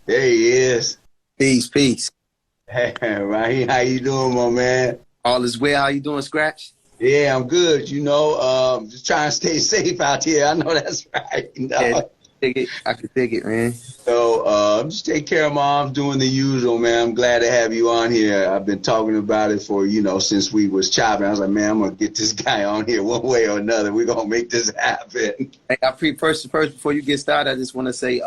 There he is. Peace, peace. Hey, Raheem, how you doing, my man? All is well. How you doing, Scratch? Yeah, I'm good. Just trying to stay safe out here. I know that's right. Yeah, dig it. I can dig it, man. Just take care of mom, doing the usual, man. I'm glad to have you on here. I've been talking about it for, since we was chopping. I was like, man, I'm gonna get this guy on here one way or another. We're gonna make this happen. Hey, first, before you get started, I just want to say,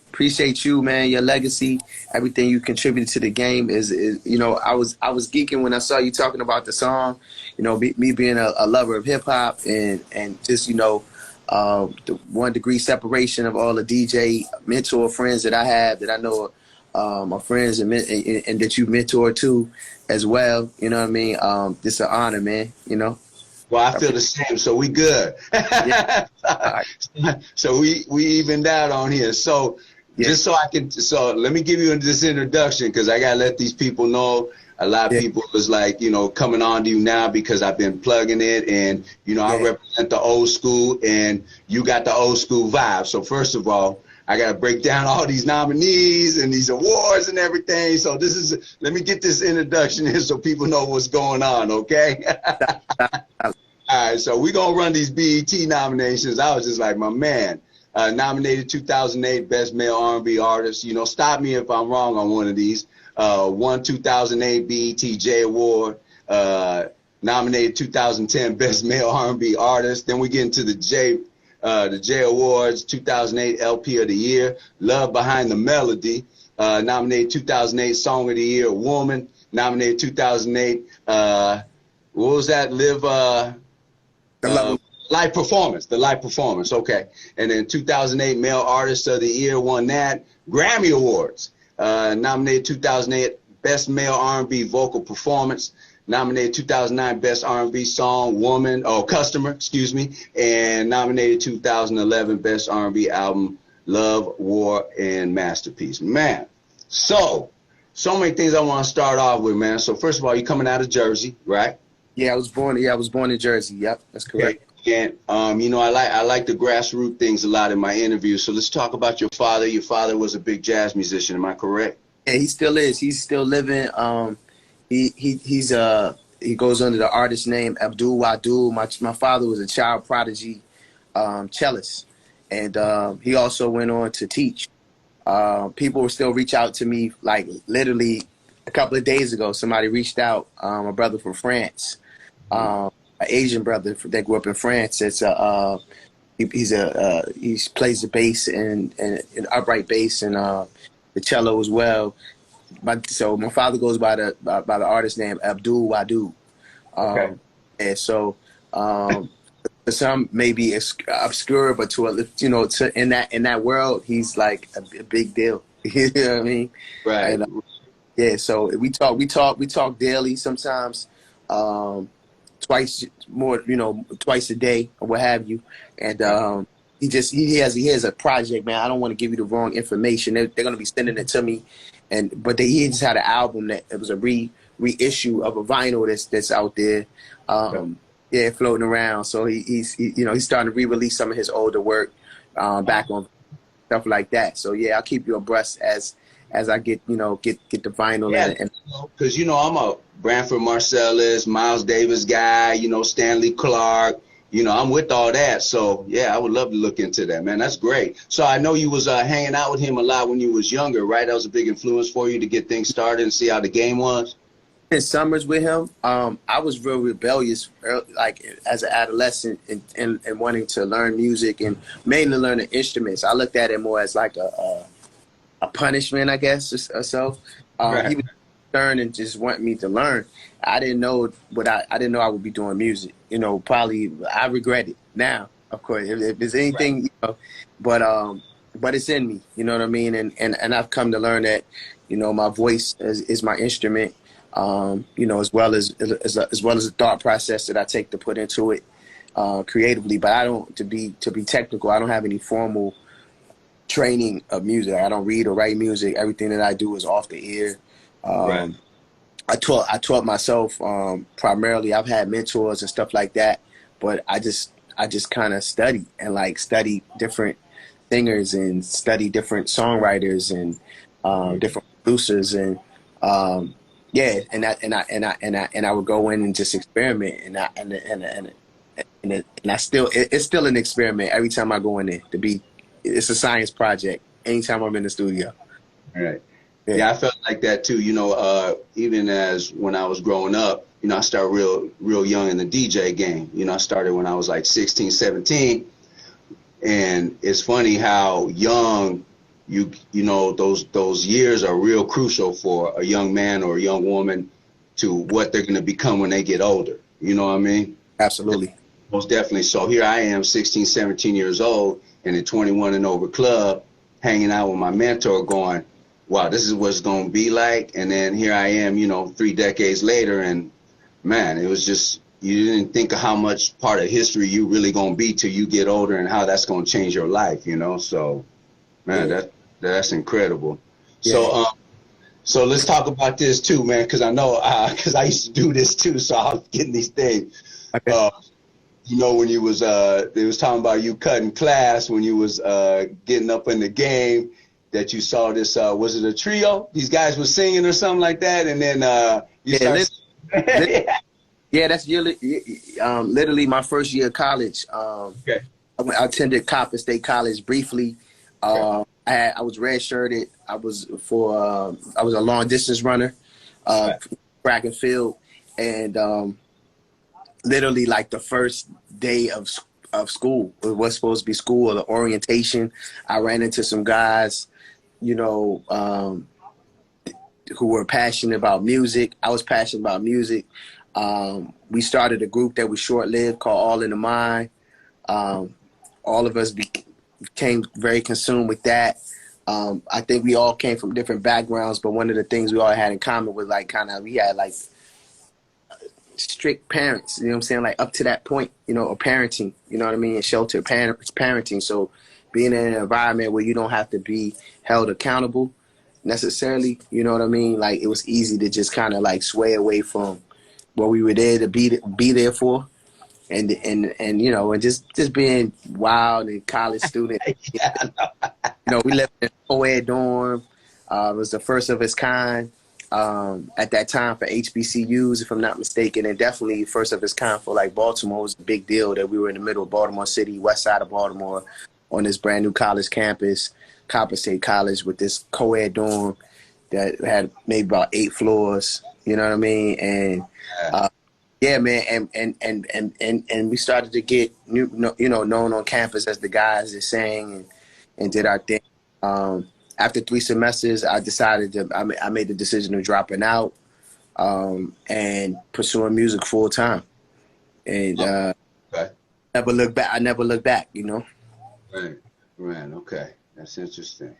appreciate you, man. Your legacy, everything you contributed to the game is. I was geeking when I saw you talking about the song. Me being a lover of hip hop and just the 1 degree separation of all the DJ mentor friends that I have that I know my friends and that you mentor too as well. You know what I mean? It's an honor, man. Well, I feel the same, so we good. Yeah. All right. So we evened out on here. So Yeah. just so let me give you this introduction because I gotta let these people know. A lot of Yeah. people is like, coming on to you now because I've been plugging it and, I Yeah. represent the old school and you got the old school vibe. So first of all, I got to break down all these nominees and these awards and everything. So let me get this introduction in so people know what's going on, okay? All right, so we're going to run these BET nominations. I was just like, my man, nominated 2008 Best Male R&B Artist. Stop me if I'm wrong on one of these. Won 2008 BET Award. Nominated 2010 Best Male R&B Artist. Then we get into the J Awards, 2008 LP of the Year. Love Behind the Melody. Nominated 2008 Song of the Year, Woman. Nominated 2008, what was that? Live Performance, the live performance, okay. And then 2008 Male Artist of the Year, won that. Grammy Awards, nominated 2008 Best Male R&B Vocal Performance, nominated 2009 Best R&B Song, Customer, excuse me, and nominated 2011 Best R&B Album, Love, War, and Masterpiece. Man, so many things I want to start off with, man. So first of all, you're coming out of Jersey, right? Yeah, I was born in Jersey. Yep, that's correct. And I like the grassroots things a lot in my interviews. So let's talk about your father. Your father was a big jazz musician. Am I correct? Yeah, he still is. He's still living. He goes under the artist name Abdul Wadu. My father was a child prodigy cellist, and he also went on to teach. People will still reach out to me, like literally a couple of days ago. Somebody reached out, a brother from France, an Asian brother that grew up in France. He plays the bass and an upright bass and the cello as well. So my father goes by the artist name Abdul Wadu. Okay. And so for some maybe obscure, but in that world, he's like a big deal. You know what I mean? Right. And, yeah. So we talk daily. Sometimes twice a day or what have you. And he has a project, man. I don't want to give you the wrong information. They're going to be sending it to me, but he just had an album that it was a reissue of a vinyl that's out there, floating around. So he's starting to re-release some of his older work back on stuff like that. So yeah, I'll keep you abreast as I get the vinyl. Yeah, because I'm a Branford Marsalis, Miles Davis guy. Stanley Clarke. I'm with all that. So yeah, I would love to look into that, man. That's great. So I know you was hanging out with him a lot when you was younger, right? That was a big influence for you to get things started and see how the game was. In summers with him, I was real rebellious, like as an adolescent, and wanting to learn music and mainly learning instruments. I looked at it more as like a punishment, I guess, or so. Right. He would learn and just want me to learn. I didn't know I didn't know I would be doing music. Probably I regret it now, of course. If there's anything, right. But it's in me. You know what I mean? And I've come to learn that, my voice is my instrument. As well as the thought process that I take to put into it creatively. But I don't, to be technical, I don't have any formal training of music. I don't read or write music. Everything that I do is off the ear. Right. I taught myself primarily. I've had mentors and stuff like that, but I just kind of study different singers and study different songwriters and different producers yeah, and I would go in and just experiment, and I still it's still an experiment every time I go in there. It's a science project anytime I'm in the studio. Right. Yeah, Yeah, I felt like that too. Even as when I was growing up, I started real young in the DJ game. I started when I was like 16, 17. And it's funny how young those years are real crucial for a young man or a young woman to what they're going to become when they get older. You know what I mean? absolutely. Most definitely. So here I am, 16, 17 years old, in a 21 and over club, hanging out with my mentor going, wow, this is what it's going to be like. And then here I am, 3 decades later. And man, it was just, you didn't think of how much part of history you really going to be till you get older and how that's going to change your life, So, man, Yeah. that's incredible. Yeah. So let's talk about this too, man, because I know, because I used to do this too, so I was getting these things. Okay. When you was, they was talking about you cutting class when you was getting up in the game, that you saw this, was it a trio? These guys were singing or something like that, and then you started. Yeah, that's literally my first year of college. Okay. I attended Coppin State College briefly. I was redshirted. I was a long distance runner, track and field, and literally like the first day of school, it was supposed to be school or the orientation. I ran into some guys, who were passionate about music. I was passionate about music. We started a group that was short-lived called All in the Mind. All of us became very consumed with that. I think we all came from different backgrounds, but one of the things we all had in common was we had strict parents, you know what I'm saying? Like up to that point, or parenting, you know what I mean? And sheltered parenting. So being in an environment where you don't have to be held accountable necessarily, you know what I mean? Like it was easy to just kind of like sway away from what we were there to be there for. And just being wild and college student. Yeah, We lived in a co-ed dorm. It was the first of its kind at that time for HBCUs, if I'm not mistaken, and definitely first of its kind for like Baltimore. It was a big deal that we were in the middle of Baltimore City, west side of Baltimore, on this brand new college campus, Coppin State College, with this co-ed dorm that had maybe about 8 floors. You know what I mean? And yeah, man, and we started to get known on campus as the guys that sang and did our thing. After 3 semesters, I made the decision of dropping out and pursuing music full time, and okay. never look back. I never look back. Right. Okay, that's interesting.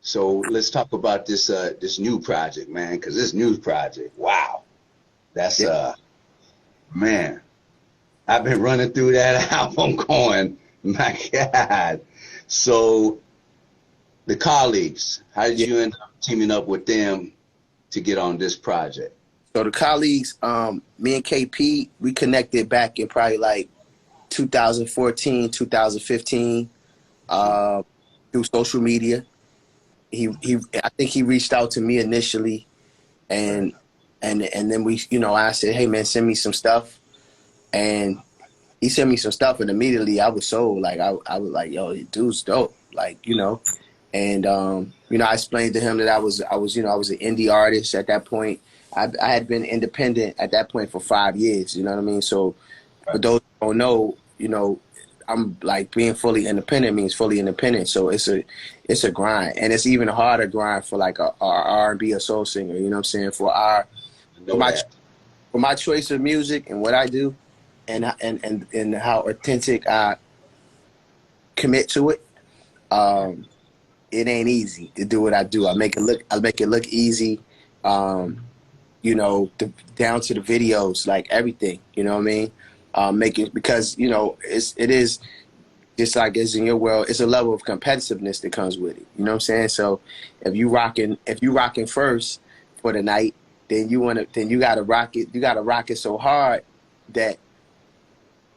So let's talk about this new project, man, because this new project, wow, that's man, I've been running through that album going, my God. So the colleagues, how did you end up teaming up with them to get on this project? So the colleagues, me and KP, we connected back in probably like 2014, 2015, through social media. I think he reached out to me initially, and then I said, hey man, send me some stuff, and he sent me some stuff, and immediately I was sold. Like I was like, yo, dude's dope, and I explained to him that I was an indie artist at that point. I had been independent at that point for 5 years. You know what I mean? So for those who don't know, I'm like, being fully independent means fully independent. So it's a grind, and it's even a harder grind for like a R&B or soul singer. You know what I'm saying? For my choice of music and what I do, and how authentic I commit to it. It ain't easy to do what I do. I make it look easy. Down to the videos, like everything. You know what I mean? Because it is just like as in your world, it's a level of competitiveness that comes with it. You know what I'm saying? So if you rocking first for the night, then you gotta rock it. You gotta rock it so hard that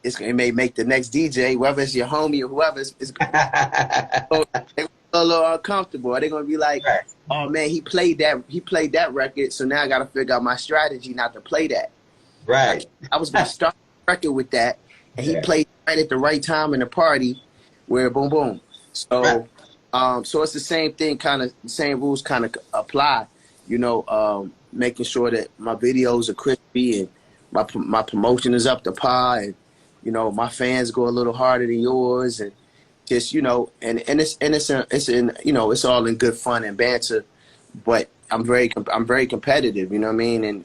it may make the next DJ, whether it's your homie or whoever, it's they're a little uncomfortable. They're gonna be like, Right. "Oh man, he played that record, so now I got to figure out my strategy not to play that." Right. I was gonna start the record with that, and he Yeah. played right at the right time in the party, where boom boom. So, Right. so it's the same thing, kind of same rules kind of apply. You know, making sure that my videos are crispy and my promotion is up to par, and you know my fans go a little harder than yours, and just and it's in it's all in good fun and banter, but I'm very competitive, you know what I mean, and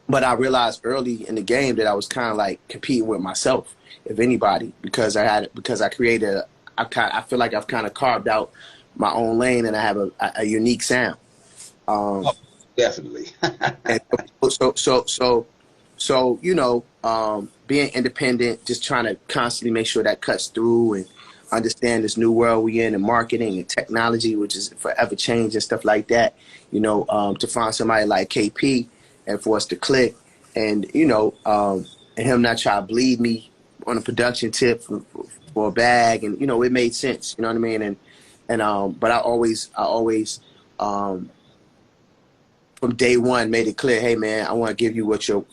but I realized early in the game that I was kind of like competing with myself, if anybody, because I created I feel like I've kind of carved out my own lane and I have a unique sound. Oh, definitely. And so being independent, just trying to constantly make sure that cuts through and understand this new world we in, and marketing and technology, which is forever changing, stuff like that. To find somebody like KP and for us to click, and and him not try to bleed me on a production tip for a bag, and it made sense. You know what I mean? And but I always from day one made it clear, hey man, I want to give you what you're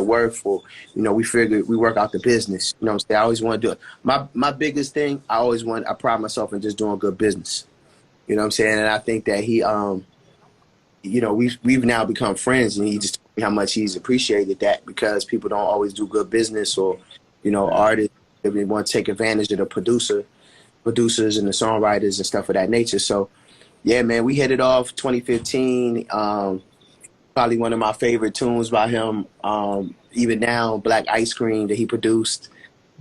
worth for. We figured we work out the business. You know what I'm saying? I always want to do it. My biggest thing, I pride myself in just doing good business. You know what I'm saying? And I think that he we've now become friends, and he just told me how much he's appreciated that, because people don't always do good business, or artists, they want to take advantage of the producers and the songwriters and stuff of that nature. So yeah, man, we hit it off 2015. Probably one of my favorite tunes by him, even now, Black Ice Cream, that he produced.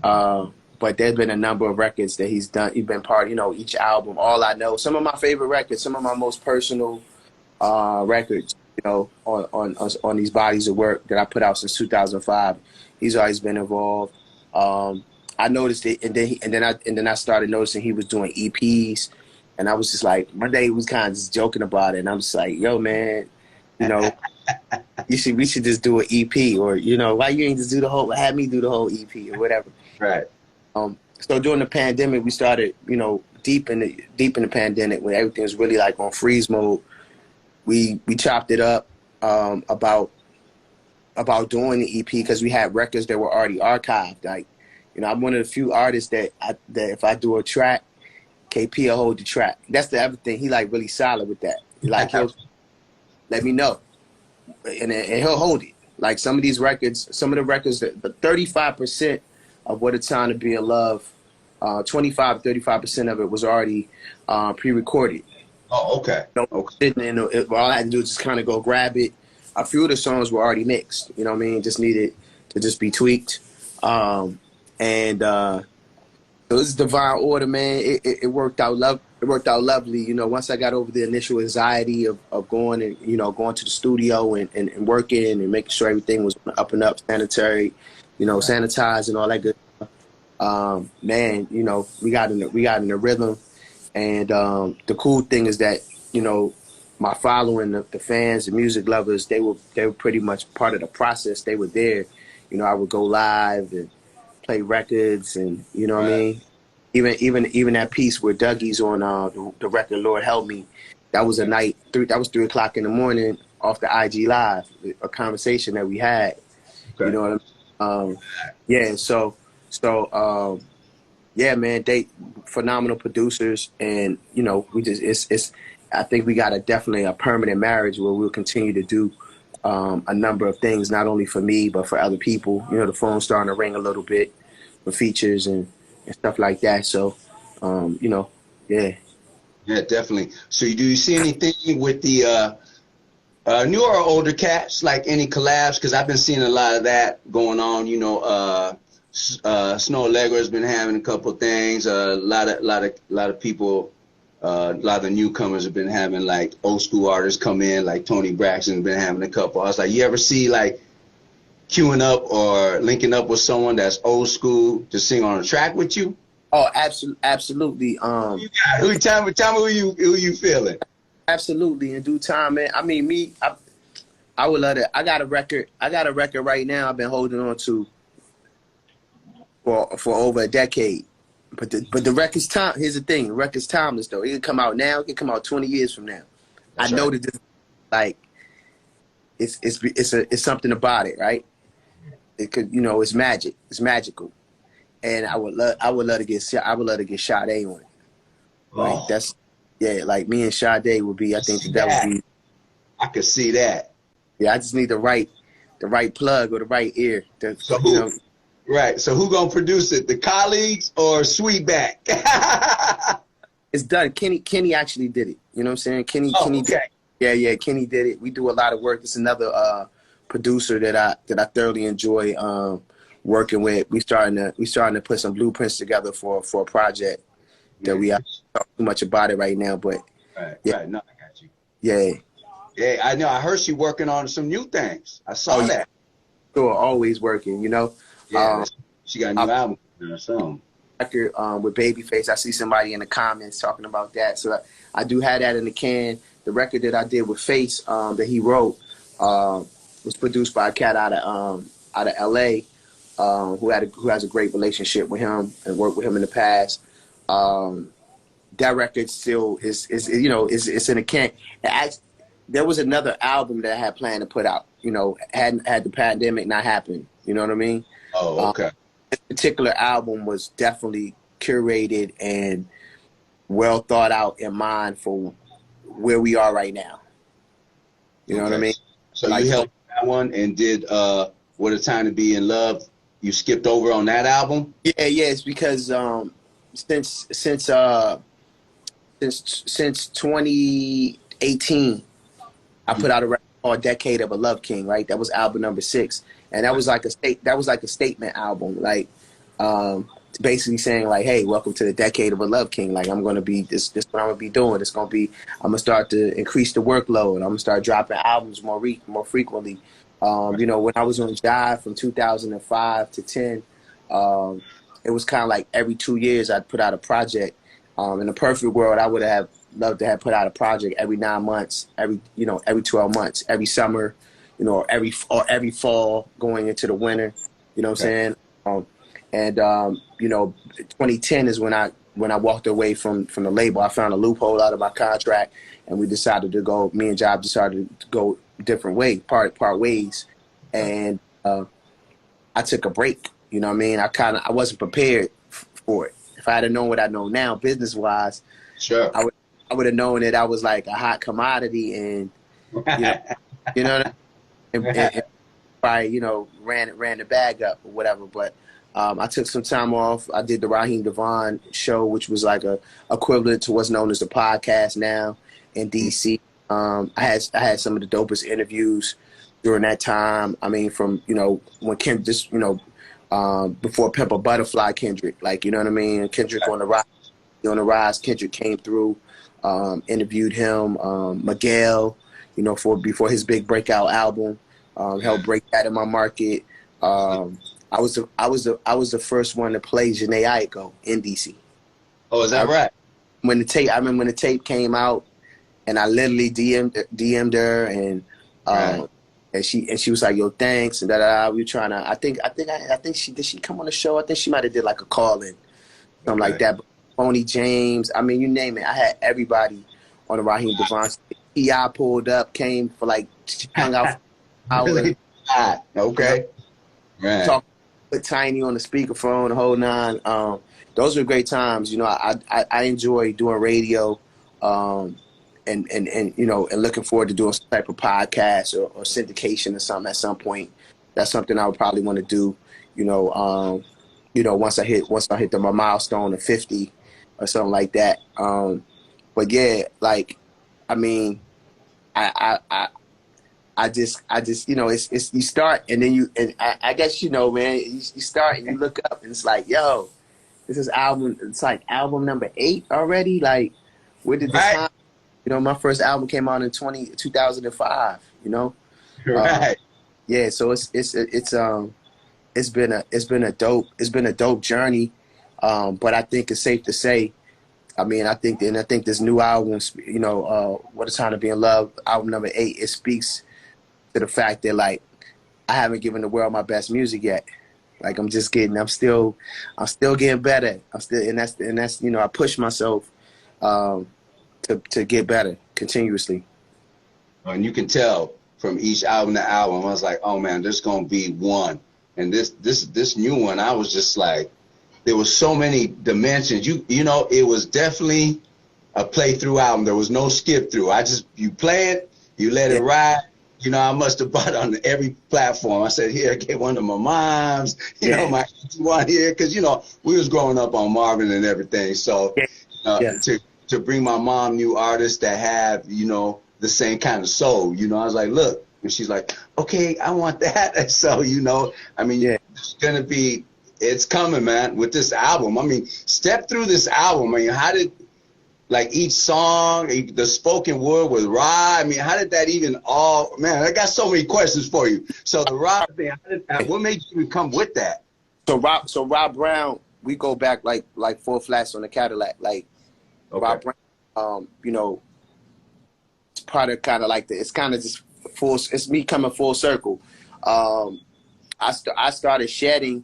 But there's been a number of records that he's done. He's been part, each album, All I Know. Some of my favorite records, some of my most personal records, on these bodies of work that I put out since 2005. He's always been involved. I noticed it, and then I started noticing he was doing EPs. And I was just like, one day he was kind of just joking about it, and I'm just like, yo, man, we should just do an EP, or why you ain't just have me do the whole EP or whatever. Right. So during the pandemic, we started, deep in the pandemic, when everything was really like on freeze mode. We chopped it up about doing the EP, because we had records that were already archived. Like, I'm one of the few artists that if I do a track, KP will hold the track. That's the other thing. He like really solid with that. He'll let me know, and he'll hold it. Like some of the records, the 35% of What a Time to Be in Love, 35% of it was already pre-recorded. Oh, okay. Okay. All I had to do was just kind of go grab it. A few of the songs were already mixed. You know what I mean? Just needed to just be tweaked. So it's divine order, man. It worked out. It worked out lovely. Once I got over the initial anxiety of going and going to the studio and working and making sure everything was up and up, sanitary, sanitized and all that good stuff. Man, we got in the rhythm, and the cool thing is that my following, the fans, the music lovers, they were pretty much part of the process. They were there. I would go live and play records, and what I mean. Even that piece where Dougie's on the record, Lord Help Me, that was a night. That was 3 o'clock in the morning off the IG Live, a conversation that we had. Okay. You know what I mean? Yeah. So yeah, man, they phenomenal producers, and we just I think we got definitely a permanent marriage where we'll continue to do a number of things, not only for me but for other people. The phone's starting to ring a little bit for features and stuff like that. So, yeah. Yeah, definitely. So do you see anything with the newer or older cats, like any collabs? Because I've been seeing a lot of that going on. Snow Allegra's been having a couple of things. A lot of people, a lot of the newcomers have been having like old school artists come in, like Tony Braxton's been having a couple. I was like, you ever see like queuing up or linking up with someone that's old school to sing on a track with you? Oh, absolutely. Tell me who you feeling? Absolutely, in due time, man. I would love that. I got a record right now I've been holding on to for over a decade. But the record's time. Here's the thing: the record's timeless though. It can come out now. It can come out 20 years from now. That's I know right. that this, like, it's something about it, right? It could, it's magic. It's magical, and I would love to get Sade on it. Like Oh, that's, yeah. Like me and Sade would be. I think that would be. I could see that. Yeah, I just need the right plug or the right ear. So who? Right. So who gonna produce it? The colleagues or Sweetback? It's done. Kenny actually did it. You know what I'm saying? Kenny Okay. Yeah, Kenny did it. We do a lot of work. It's another producer that I thoroughly enjoy working with. We starting to put some blueprints together for a project that we don't talk too much about it right now, but Right. yeah. Right. No, I got you. Yeah. Yeah, I know. I heard she working on some new things. I saw that. Sure, always working, Yeah, she got a new album or something. Record with Babyface. I see somebody in the comments talking about that. So I do have that in the can. The record that I did with Face that he wrote was produced by a cat out of LA who has a great relationship with him and worked with him in the past. That record still is it's in a can. There was another album that I had planned to put out. Had the pandemic not happened. You know what I mean? Oh, okay. This particular album was definitely curated and well thought out in mind for where we are right now. You know what I mean? So like, you helped that one and did What a Time to Be in Love. You skipped over on that album? Yeah, it's because since 2018, I put out a record called Decade of a Love King, right? That was album number 6. And that was like a statement album, like basically saying like, hey, welcome to the decade of a Love King. Like I'm gonna be this what I'm gonna be doing. I'm gonna start to increase the workload. I'm gonna start dropping albums more frequently. When I was on Jive from 2005 to 10, it was kind of like every 2 years I'd put out a project. In a perfect world, I would have loved to have put out a project every 9 months, every 12 months, every summer, or every fall going into the winter. You know what I'm saying? 2010 is when I walked away from the label. I found a loophole out of my contract, and we decided to go. Me and Job decided to go different way, part ways, and I took a break. You know what I mean? I wasn't prepared for it. If I had known what I know now, business wise, sure, I would have known that I was like a hot commodity, and you know, and probably ran the bag up or whatever. But I took some time off. I did the Raheem DeVaughn show, which was like a equivalent to what's known as the podcast now in DC. I had some of the dopest interviews during that time. I mean, from when Kim before Pepper Butterfly Kendrick, like you know what I mean. Kendrick on the rise. Kendrick came through, interviewed him. Miguel, before his big breakout album, helped break that in my market. I was the first one to play Jhené Aiko in DC. Oh, is that right? I remember when the tape came out, and I literally DM'd her, and and she was like, "Yo, thanks," and we were trying to. I think she come on the show. I think she might have did like a call in, something like that. But Boney James, I mean, you name it. I had everybody on the Raheem DeVaughn. T.I. pulled up, came for like hung out. Really? Okay. Right. Talk with Tiny on the speakerphone, the whole nine. Those were great times. I enjoy doing radio, and looking forward to doing some type of podcast or syndication or something at some point. That's something I would probably want to do. Once I hit my milestone of 50 or something like that. But yeah, like, I mean, I just it's you start and then I guess man, you start and you look up and it's like, yo, this is album. It's like album number 8 already. Like, where did this time? My first album came out in 2005. Right. Yeah. So it's been a dope journey. But I think it's safe to say, I think this new album, What a Time to Be in Love, album number 8, it speaks to the fact that, like, I haven't given the world my best music yet. Like I'm still getting better. And that's I push myself to get better continuously. And you can tell from each album to album, I was like, oh man, there's gonna be one. And this new one, I was just like, there was so many dimensions. It was definitely a playthrough album. There was no skip through. You play it, you let it ride. I must have bought it on every platform. I said, here, get one of my moms, my one here, because we was growing up on Marvin and everything. So to bring my mom new artists that have the same kind of soul, I was like, look, and she's like, okay, I want that. So it's coming, man, with this album. I mean, step through this album. I mean, how did each song, the spoken word with Ra, I mean, how did that even all, man, I got so many questions for you. So the Ra thing, what made you even come with that? So Rob Brown, we go back like 4 flats on the Cadillac. Like Rob Brown, it's part of kind of like it's kind of just it's me coming full circle. I started shedding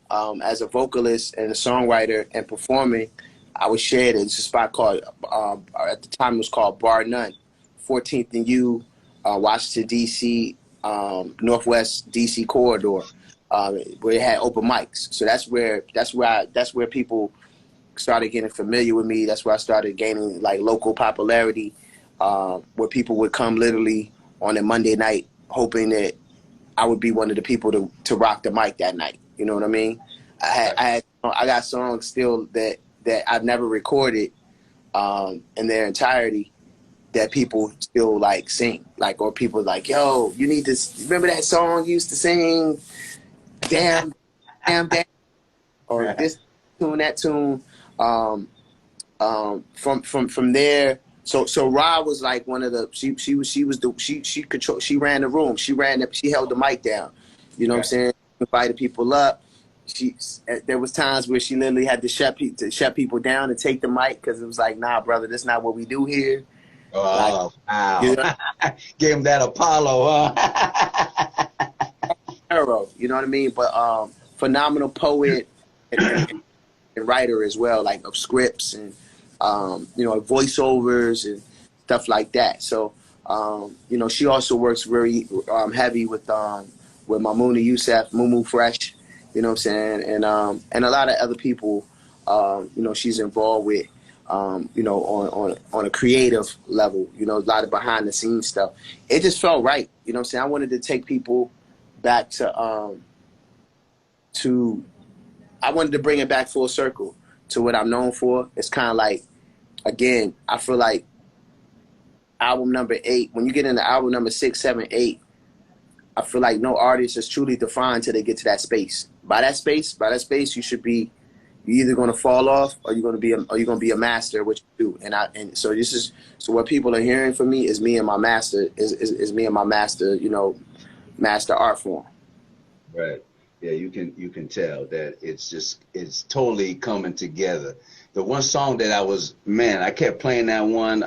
as a vocalist and a songwriter and performing. I was shared at a spot called, at the time it was called Bar None, 14th and U, Washington, D.C., Northwest D.C. corridor, where it had open mics. So that's where people started getting familiar with me. That's where I started gaining local popularity, where people would come literally on a Monday night hoping that I would be one of the people to rock the mic that night. You know what I mean? I got songs still that I've never recorded in their entirety that people still sing, or people yo, you need to remember that song you used to sing, damn, or this tune, that tune. From there, so Ra was one of the she ran the room, she held the mic down. You know what I'm saying? Invited people up. There was times where she literally had to shut people down and take the mic because it was nah, brother, that's not what we do here. Oh, wow. Gave him that Apollo, huh? Arrow, you know what I mean? But phenomenal poet and writer as well, of scripts and voiceovers and stuff like that. So she also works very heavy with Mamouna Youssef, Mumu Fresh. You know what I'm saying? And a lot of other people, she's involved with, on a creative level, a lot of behind the scenes stuff. It just felt right. You know what I'm saying? I wanted to take people back I wanted to bring it back full circle to what I'm known for. It's kind of again, I feel like album number 8, when you get into album number 6, 7, 8, I feel like no artist is truly defined till they get to that space. By that space, you're either going to fall off or you're going to be a master at what you do. And so what people are hearing from me is me and my master is me and my master, master art form. Right. Yeah, you can tell that it's totally coming together. The one song that I kept playing that one.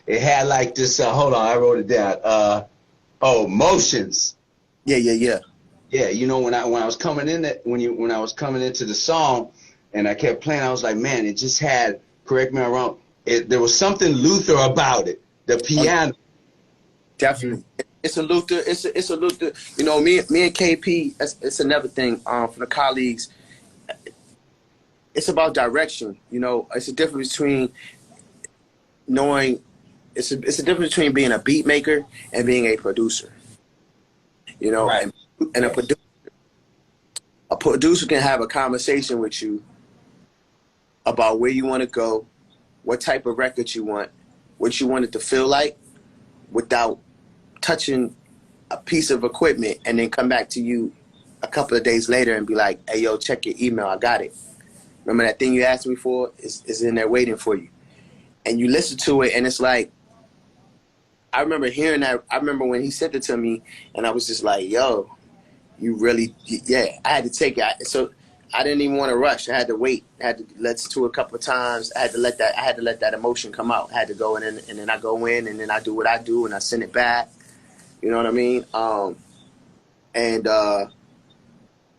It had this. Hold on, I wrote it down. Motions. Yeah. Yeah, when I was coming in when I was coming into the song, and I kept playing, I was like, man, it just had. Correct me if I'm wrong. There was something Luther about it. The piano. Definitely, it's a Luther. It's a Luther. Me and KP. It's another thing for the colleagues. It's about direction. It's a difference between knowing. It's a difference between being a beat maker and being a producer. Right. And a producer can have a conversation with you about where you want to go, what type of record you want, what you want it to feel like, without touching a piece of equipment, and then come back to you a couple of days later and be like, hey, yo, check your email. I got it. Remember that thing you asked me for is in there waiting for you. And you listen to it, and it's I remember hearing that. I remember when he sent it to me, and I was just like, yo, you really, I had to take it. So I didn't even want to rush. I had to wait. I had to listen to it a couple of times. I had to let that emotion come out. I had to go in, and then I go in, and then I do what I do, and I send it back. You know what I mean?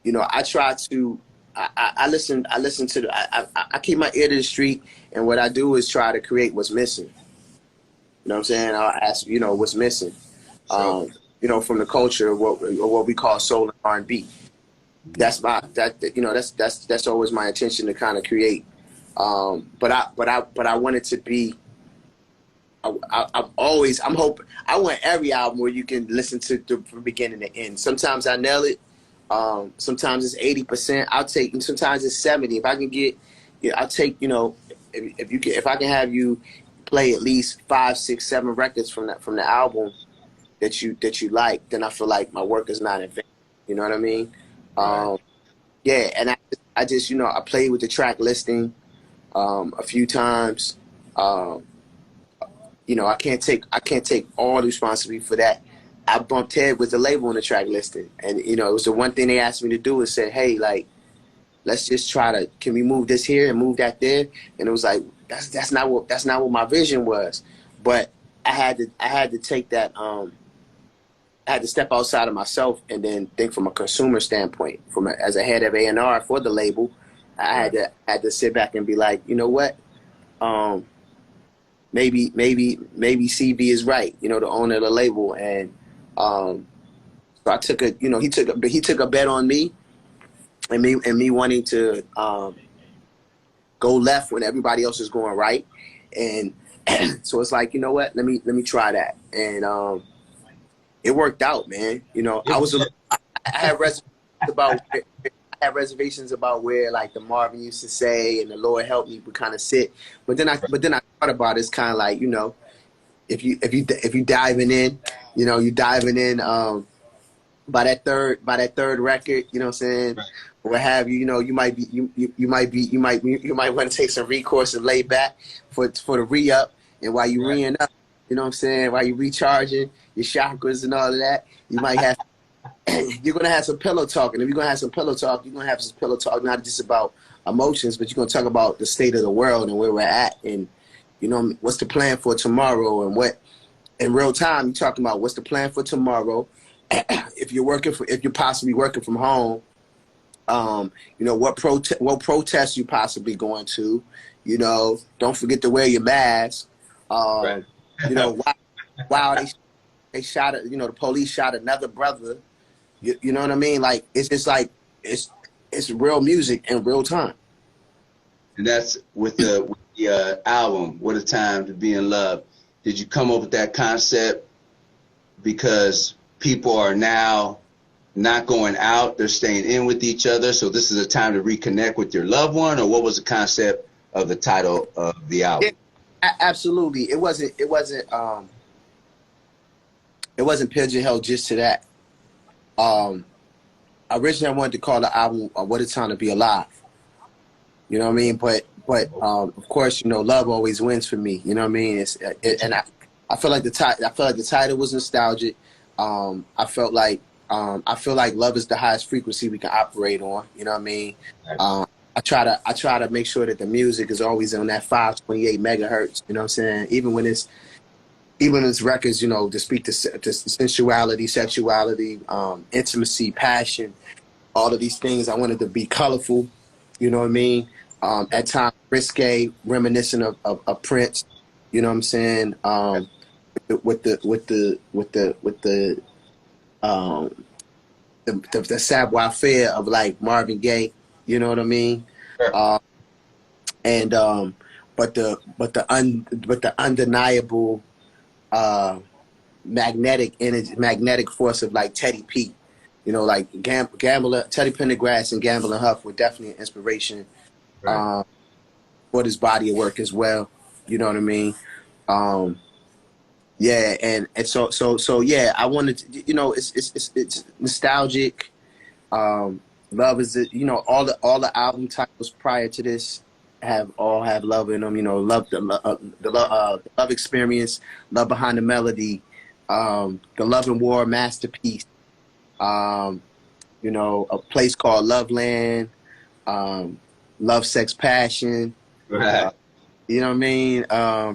you know, I try to, I listen to I keep my ear to the street, and what I do is try to create what's missing. You know what I'm saying? I'll ask, you know, what's missing, So, you know, from the culture of what we call soul and R&B. That's my, you know, that's always my intention to kind of create. But I want it to be, I'm hoping, I want every album where you can listen to from beginning to end. Sometimes I nail it. Sometimes it's 80%. I'll take, and sometimes it's 70. If I can get, yeah, I'll take, you know, if I can have you play at least 5, 6, 7 records from the album that you like, then I feel like my work is not in vain. You know what I mean? right. Yeah, and I just, you know, I played with the track listing a few times. You know, I can't take all the responsibility for that. I bumped head with the label on the track listing, and you know, it was the one thing they asked me to do is say, hey, like, let's just try to, can we move this here and move that there? And it was like, that's not what my vision was. But I had to take that, I had to step outside of myself and then think from a consumer standpoint, as a head of A&R for the label. I had to sit back and be like, you know what, maybe CB is right, you know, the owner of the label. And so I took a, you know, he took a bet on me, and me wanting to go left when everybody else is going right. And so it's like, you know what, let me try that. And it worked out, man. You know, I had reservations about where like the Marvin used to say and the Lord help me would kind of sit. But then I thought about it, it's kind of like, you know, if you diving in, you know, you diving in by that third record, you know what I'm saying? Right. What have you, you know, you might want to take some recourse and lay back for the re-up. And while you re-ing up, you know what I'm saying, while you recharging your chakras and all of that, you might have you're gonna have some pillow talk. And if you're gonna have some pillow talk, you're gonna have some pillow talk not just about emotions, but you're gonna talk about the state of the world and where we're at, and you know, what's the plan for tomorrow, and what in real time you're talking about what's the plan for tomorrow. If you're possibly working from home, you know, what protests you possibly going to, you know, don't forget to wear your mask. Right. You know, wow, they shot it, you know, the police shot another brother. You know what I mean? Like, it's just like, it's real music in real time. And that's with the album, What a Time to Be in Love. Did you come up with that concept because people are now not going out, they're staying in with each other, so this is a time to reconnect with your loved one? Or what was the concept of the title of the album? Absolutely. It wasn't pigeonholed just to that. Originally I wanted to call the album What a Time to Be Alive. You know what I mean? But of course, you know, love always wins for me. You know what I mean? And I feel like the title was nostalgic. I feel like love is the highest frequency we can operate on. You know what I mean? I try to make sure that the music is always on that 528 megahertz. You know what I'm saying? Even when it's records, you know, to speak to sensuality, sexuality, intimacy, passion, all of these things. I wanted to be colorful. You know what I mean? At times risque, reminiscent of Prince. You know what I'm saying? With the savoir faire of like Marvin Gaye. You know what I mean? Sure. But the undeniable magnetic energy, magnetic force of like Teddy P. You know, like Gambler, Teddy Pendergrass and Gamble and Huff were definitely an inspiration for this body of work as well. You know what I mean? Yeah, and so yeah, I wanted to, you know, it's nostalgic. Love is, you know, all the album titles prior to this have love in them. You know, the love experience, love behind the melody, the Love and War masterpiece. You know, a place called Loveland, Love, Sex, Passion. Right. You know what I mean?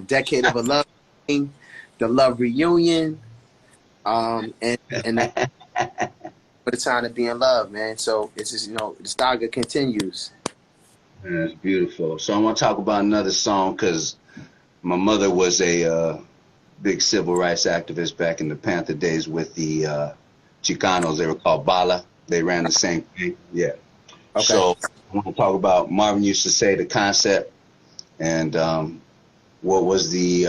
Decade of a Love, the Love Reunion, and for the time to be in love, man. So it's just, the saga continues. Man, it's beautiful. So I want to talk about another song because my mother was a big civil rights activist back in the Panther days with the Chicanos. They were called Bala. They ran the same thing. Yeah. Okay. So I want to talk about Marvin used to say the concept and what was the,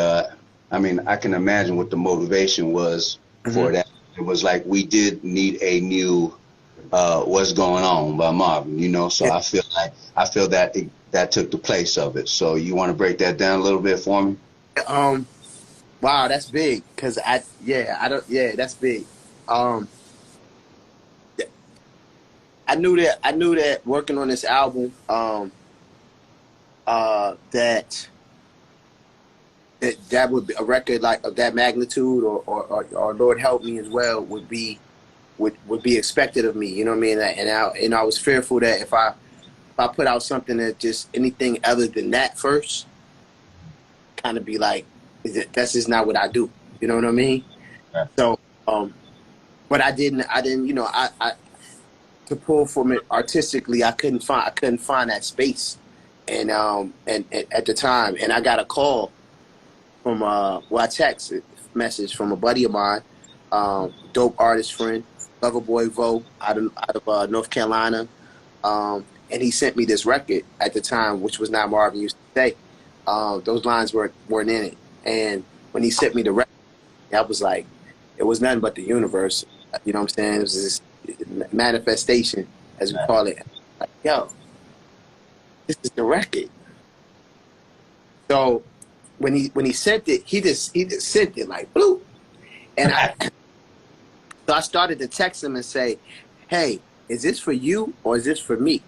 I can imagine what the motivation was for that. It was like we did need a new What's Going On by Marvin, so Yeah. I feel that that took the place of it. So you want to break that down a little bit for me? Wow, that's big. That's big. I knew that working on this album, that would be a record like of that magnitude, or Lord help me as well, would be expected of me. You know what I mean? And I was fearful that if I put out something that just anything other than that first, kind of be like, that's just not what I do. You know what I mean? Yeah. So, but I didn't. I to pull from it artistically, I couldn't find that space, and at the time, and I got a call from I text message from a buddy of mine, dope artist friend, Loverboy Vo, out of North Carolina, and he sent me this record at the time, which was not Marvin used to say. Those lines weren't in it, and when he sent me the record, I was like, it was nothing but the universe. You know what I'm saying? It was this manifestation, as we call it. Like, yo, this is the record. So when he sent it, he just sent it like bloop, and so I started to text him and say, hey, is this for you or is this for me?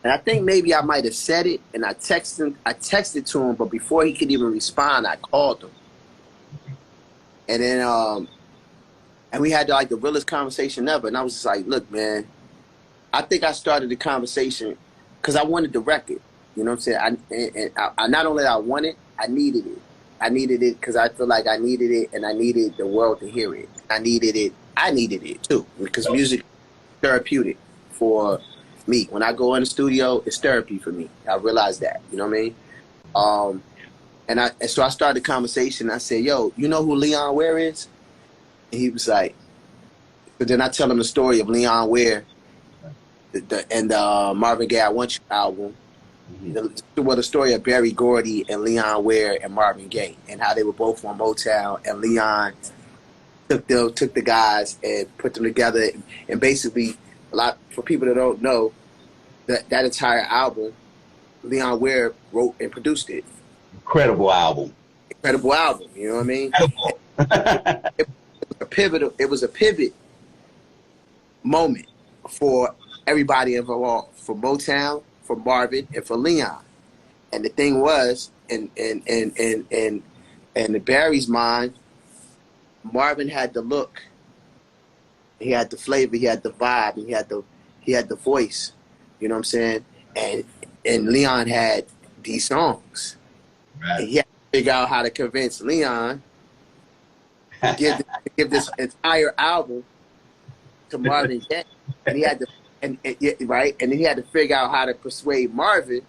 And I think maybe I might have said it, and I texted to him, but before he could even respond, I called him. And then and we had like the realest conversation ever. And I was just like, look, man, I think I started the conversation because I wanted the record. You know what I'm saying? I not only I wanted, I needed it. I needed it because I feel like I needed it, and I needed the world to hear it. I needed it too, because music is therapeutic for me. When I go in the studio, it's therapy for me. I realized that. You know what I mean? And so I started the conversation. I said, yo, you know who Leon Ware is? And he was like, but then I tell him the story of Leon Ware and the Marvin Gaye I Want You album. The story of Berry Gordy and Leon Ware and Marvin Gaye, and how they were both on Motown, and Leon took the guys and put them together, and basically, a lot for people that don't know, that entire album, Leon Ware wrote and produced it. Incredible album. You know what I mean? It was a pivot moment for everybody involved, for Motown, for Marvin, and for Leon. And the thing was, in the Barry's mind, Marvin had the look, he had the flavor, he had the vibe, he had the voice. You know what I'm saying? And Leon had these songs. Right. And he had to figure out how to convince Leon to give this entire album to Marvin Gaye. And he had to, and then he had to figure out how to persuade Marvin,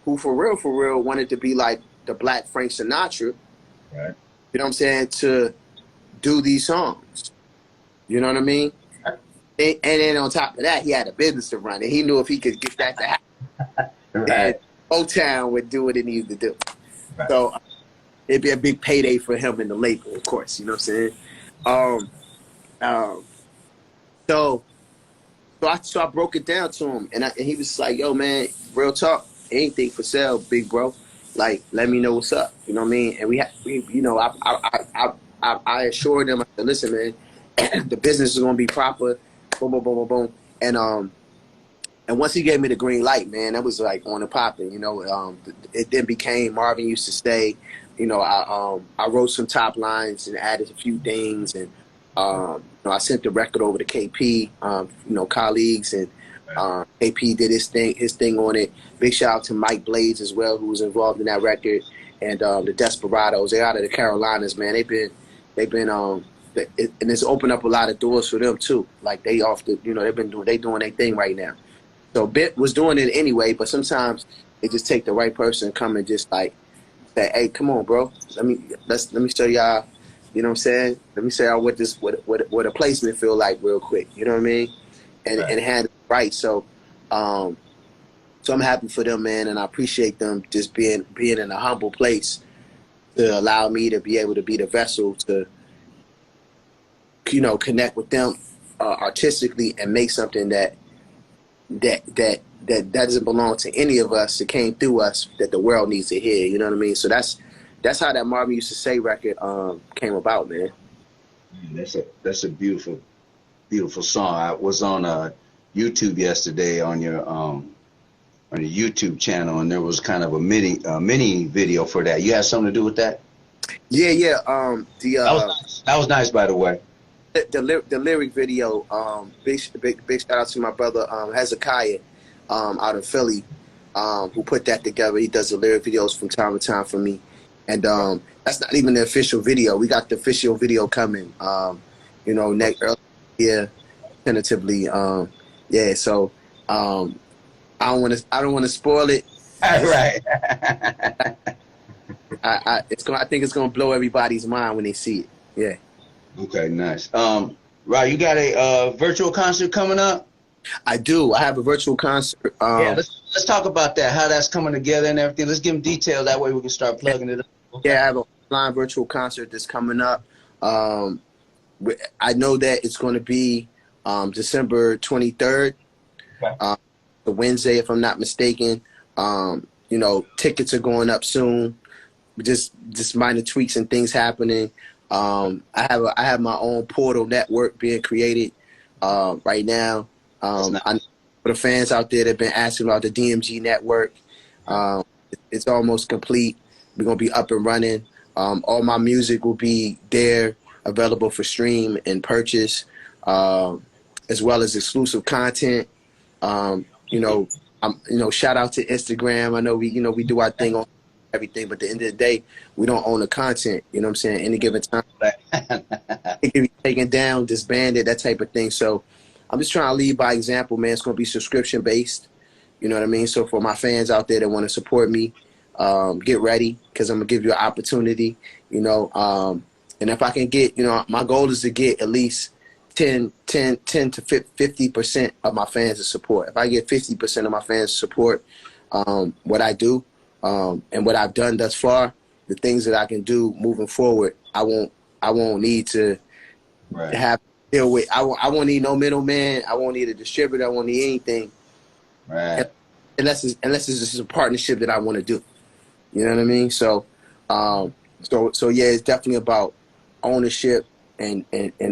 who for real wanted to be like the Black Frank Sinatra. Right. You know what I'm saying? To do these songs. You know what I mean? And then on top of that, he had a business to run, and he knew if he could get that to happen, then Motown would do what it needed to do. Right. So it'd be a big payday for him and the label, of course. You know what I'm saying? So I broke it down to him, and he was like, "Yo, man, real talk, anything for sale, big bro. Like, let me know what's up." You know what I mean? And I assured him, I said, "Listen, man, the business is gonna be proper." Boom, boom, boom, boom, boom. And once he gave me the green light, man, that was like on and popping. You know, it then became Marvin used to stay. You know, I wrote some top lines and added a few things, and I sent the record over to KP, colleagues, and KP did his thing on it. Big shout out to Mike Blades as well, who was involved in that record, and the Desperados. They're out of the Carolinas, man. They've been and it's opened up a lot of doors for them too. Like they often, they doing their thing right now. So Bit was doing it anyway, but sometimes it just take the right person to come and just like say, hey, come on, bro. Let me show y'all. You know what I'm saying? Let me show y'all what a placement feel like real quick. You know what I mean? And handle it right. So so I'm happy for them, man, and I appreciate them just being in a humble place to allow me to be able to be the vessel to, connect with them artistically and make something that doesn't belong to any of us. It came through us that the world needs to hear. You know what I mean? So that's how that Marvin Used to Say record came about, man. That's a beautiful song. I was on YouTube yesterday on your YouTube channel, and there was kind of a mini video for that. You had something to do with that? Yeah. That was nice, by the way. The lyric video, big shout out to my brother Hezekiah out of Philly, who put that together. He does the lyric videos from time to time for me, and that's not even the official video. We got the official video coming, next early year, tentatively. Yeah, so I don't want to spoil it. Right. I think it's gonna blow everybody's mind when they see it. Yeah. Okay, nice. Right, you got a virtual concert coming up? I do. I have a virtual concert. Yeah, let's talk about that, how that's coming together and everything. Let's give them details. That way we can start plugging it up. Okay. Yeah, I have a online virtual concert that's coming up. I know that it's going to be December 23rd, Okay. the Wednesday, if I'm not mistaken. Tickets are going up soon. Just minor tweaks and things happening. I have my own portal network being created right now. Nice. For the fans out there that have been asking about the DMG network, it's almost complete. We're gonna be up and running. All my music will be there, available for stream and purchase, as well as exclusive content. Shout out to Instagram. I know we do our thing on everything, but at the end of the day, we don't own the content. You know what I'm saying? Any given time, it can be taken down, disbanded, that type of thing. So I'm just trying to lead by example, man. It's going to be subscription based. You know what I mean? So for my fans out there that want to support me, get ready, because I'm going to give you an opportunity, and if I can get, my goal is to get at least 10 to 50% of my fans to support. If I get 50% of my fans to support what I do, and what I've done thus far, the things that I can do moving forward, I won't need to have to deal with. I won't need no middleman. I won't need a distributor. I won't need anything. Right. Unless it's just a partnership that I want to do. You know what I mean? So, so yeah, it's definitely about ownership and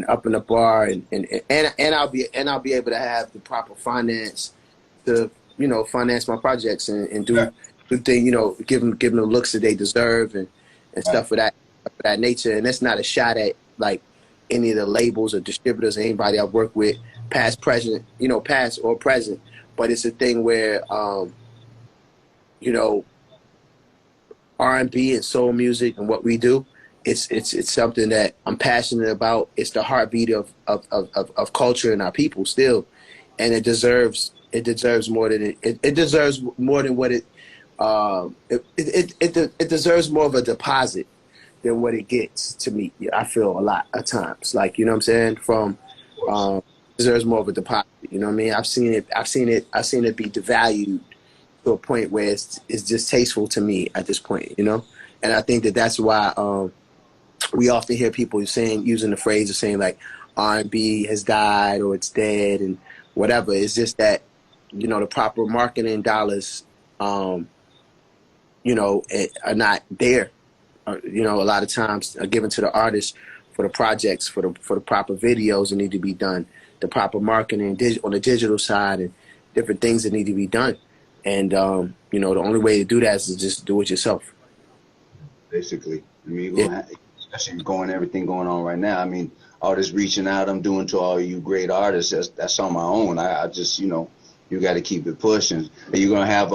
upping the bar, and I'll be able to have the proper finance to finance my projects and do. Good thing, give them the looks that they deserve and stuff of that nature. And that's not a shot at like any of the labels or distributors or anybody I've worked with, past or present. But it's a thing where, R&B and soul music and what we do, it's something that I'm passionate about. It's the heartbeat of culture and our people still, and it deserves more than it deserves more than what it. It deserves more of a deposit than what it gets to me. I feel a lot at times, like, you know what I'm saying, from deserves more of a deposit. You know what I mean? I've seen it be devalued to a point where it's distasteful to me at this point, and I think that's why we often hear people using the phrase of saying like R&B has died or it's dead and whatever. It's just that the proper marketing dollars are not there. A lot of times are given to the artists for the projects, for the proper videos that need to be done, the proper marketing on the digital side, and different things that need to be done. And the only way to do that is to just do it yourself. Basically, I mean, especially everything going on right now. I mean, all this reaching out I'm doing to all you great artists, that's on my own. I just, you got to keep it pushing. Are you gonna have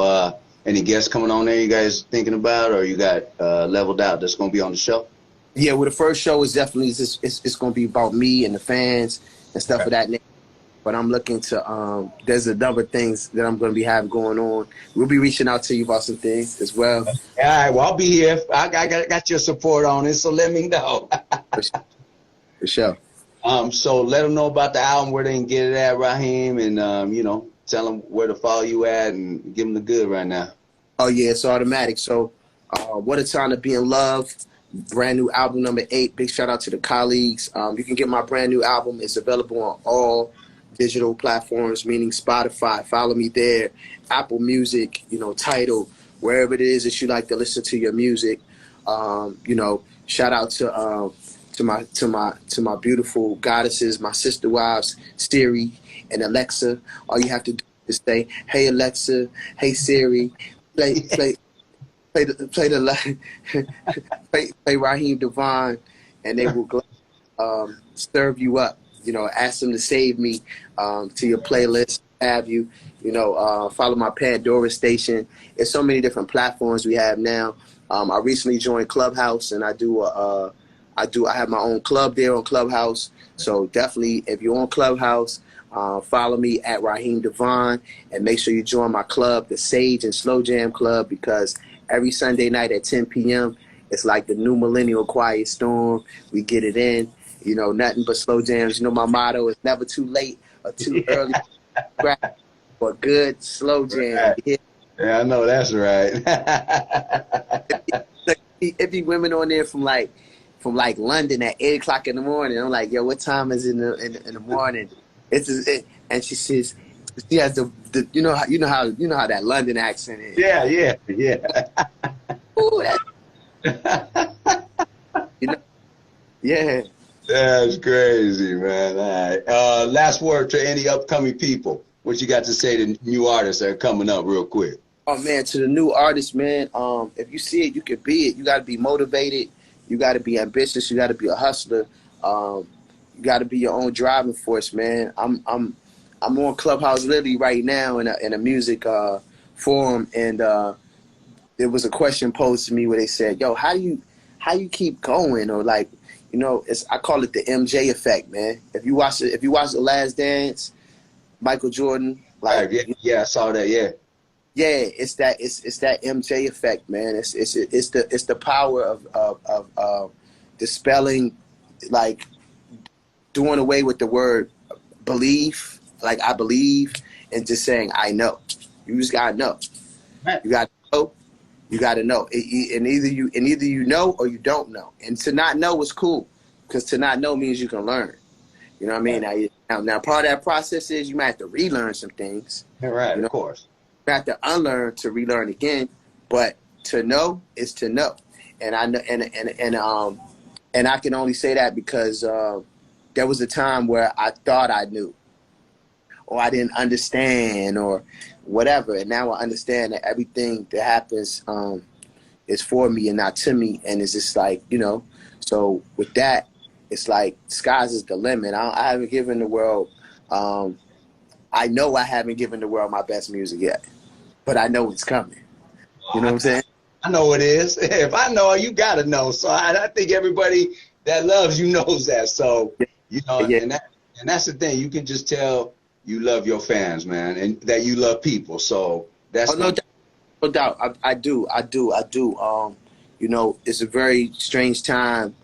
any guests coming on there you guys thinking about, or you got leveled out that's going to be on the show? Yeah, well, the first show is definitely it's going to be about me and the fans and stuff of that nature. But I'm looking to there's a number of things that I'm going to be having going on. We'll be reaching out to you about some things as well. All right, well, I'll be here. I got your support on it, so let me know. For sure. So let them know about the album, where they can get it at, Raheem, and you know, tell them where to follow you at, and give them the good right now. Oh yeah, it's automatic. So, what a time to be in love. Brand new album number 8. Big shout out to the colleagues. You can get my brand new album. It's available on all digital platforms, meaning Spotify. Follow me there. Apple Music, you know, Tidal, wherever it is that you like to listen to your music. You know, shout out to my beautiful goddesses, my sister wives, Siri and Alexa. All you have to do is say, "Hey Alexa, hey Siri, play Raheem DeVaughn," and they will serve you up. You know, ask them to save me to your playlist. Have you, you know, follow my Pandora station. There's so many different platforms we have now. I recently joined Clubhouse, and I have my own club there on Clubhouse. So definitely, if you're on Clubhouse, follow me at Raheem DeVaughn, and make sure you join my club, the Sage and Slow Jam Club, because every Sunday night at 10 p.m., it's like the new millennial quiet storm. We get it in, you know, nothing but slow jams. You know, my motto is never too late or too early for a good slow jam. Right. Yeah, I know that's right. It be women on there from London at 8 o'clock in the morning. I'm like, yo, what time is it in the morning? And she says, she has the you know how that London accent is. Yeah. Ooh, you know, yeah. That's crazy, man. All right. Last word to any upcoming people. What you got to say to new artists that are coming up, real quick? Oh man, to the new artists, man. If you see it, you can be it. You got to be motivated. You got to be ambitious. You got to be a hustler. You got to be your own driving force, man. I'm on Clubhouse literally right now in a music forum, and there was a question posed to me where they said, "Yo, how you keep going?" Or like, you know, I call it the MJ effect, man. If you watch The Last Dance, Michael Jordan, like yeah, I saw that, yeah. Yeah, it's that MJ effect, man. It's the power of dispelling, like doing away with the word belief, like I believe, and just saying I know. You just gotta know. You gotta know. You gotta know. And either you know or you don't know. And to not know is cool, because to not know means you can learn. You know what I mean? Now part of that process is you might have to relearn some things. Right, you know? Of course. You have to unlearn to relearn again, but to know is to know. And I know, and I can only say that because there was a time where I thought I knew, or I didn't understand, or whatever. And now I understand that everything that happens is for me and not to me. And it's just like, you know, so with that, it's like sky's is the limit. I haven't given the world. I know I haven't given the world my best music yet, but I know it's coming. You know what I'm saying? I know it is. If I know, you gotta know. So I think everybody that loves you knows that. So you know, and that's the thing. You can just tell you love your fans, man, and that you love people. So that's no doubt. I do. You know, it's a very strange time.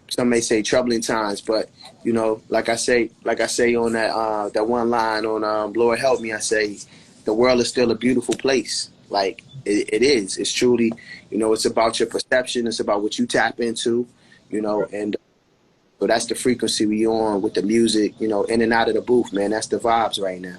Some may say troubling times, but you know, like I say on that one line on Lord Help Me, I say the world is still a beautiful place. Like it is. It's truly, you know, it's about your perception. It's about what you tap into, you know, and so that's the frequency we on with the music, you know, in and out of the booth, man. That's the vibes right now.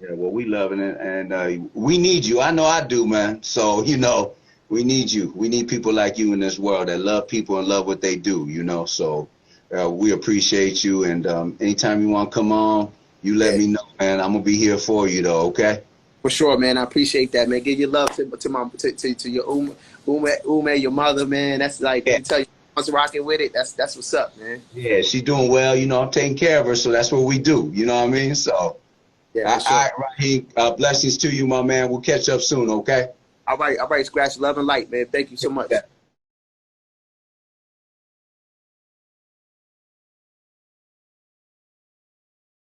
Yeah, well, we loving it, and we need you. I know I do, man. So you know, we need you. We need people like you in this world that love people and love what they do, you know. So we appreciate you, and anytime you want to come on, you let me know, man. I'm gonna be here for you, though. Okay. For sure, man. I appreciate that, man. Give your love to your Ume, your mother, man. That's like I tell you, I was rocking with it. That's what's up, man. Yeah, she's doing well. You know, I'm taking care of her, so that's what we do. You know what I mean? So, yeah. Sure. All right, Raheem. Blessings to you, my man. We'll catch up soon. Okay. All right. Scratch, love and light, man. Thank you so much.